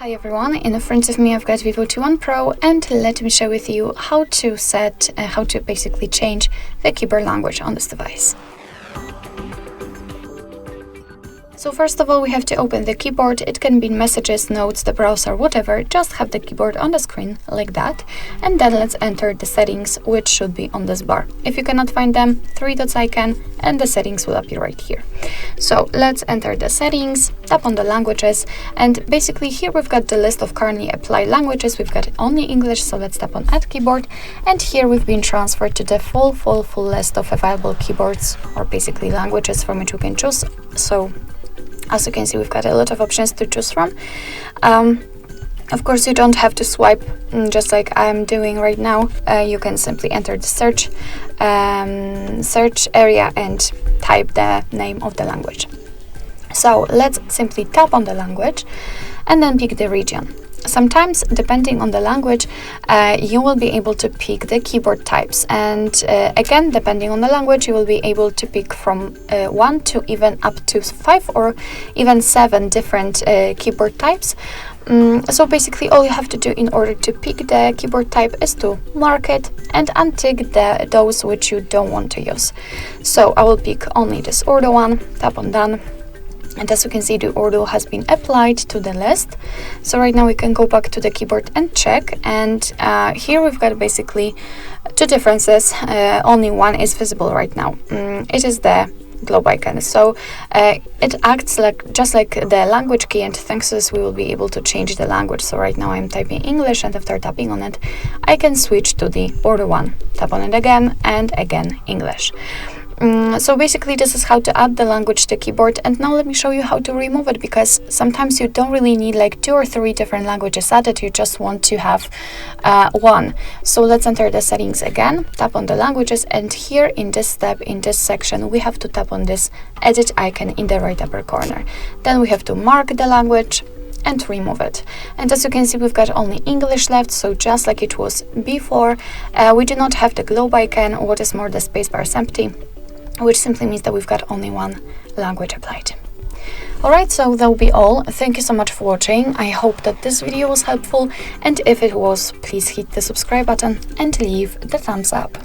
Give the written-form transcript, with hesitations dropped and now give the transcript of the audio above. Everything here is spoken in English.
Hi everyone, in front of me I've got Vivo T1 Pro, and let me share with you how to basically change the keyboard language on this device. So first of all, we have to open the keyboard. It can be messages, notes, the browser, whatever. Just have the keyboard on the screen like that, and then let's enter the settings, which should be on this bar. If you cannot find them, three dots icon and the settings will appear right here. So let's enter the settings, tap on the languages, and basically here we've got the list of currently applied languages. We've got only English, so let's tap on Add Keyboard, and here we've been transferred to the full list of available keyboards, or basically languages from which we can choose. So as you can see, we've got a lot of options to choose from. Of course, you don't have to swipe just like I'm doing right now. You can simply enter the search area and type the name of the language. So let's simply tap on the language and then pick the region. Sometimes, depending on the language, you will be able to pick the keyboard types, and again, depending on the language, you will be able to pick from 1 to even up to 5 or even 7 different keyboard types. So basically, all you have to do in order to pick the keyboard type is to mark it and untick those which you don't want to use. So I will pick only this Urdu one, tap on Done. And as you can see, the Urdu has been applied to the list. So right now we can go back to the keyboard and check. And here we've got basically two differences. Only one is visible right now. It is the globe icon. So it acts just like the language key, and thanks to this we will be able to change the language. So right now I'm typing English, and after tapping on it, I can switch to the Urdu one. Tap on it again, and again English. So basically this is how to add the language to the keyboard, and now let me show you how to remove it, because sometimes you don't really need like 2 or 3 different languages added, you just want to have one. So let's enter the settings again, tap on the languages, and here in this step, in this section, we have to tap on this edit icon in the right upper corner. Then we have to mark the language and remove it. And as you can see, we've got only English left, so just like it was before, we do not have the globe icon. What is more, the spacebar is empty, which simply means that we've got only one language applied. Alright, so that will be all. Thank you so much for watching. I hope that this video was helpful, and if it was, please hit the subscribe button and leave the thumbs up.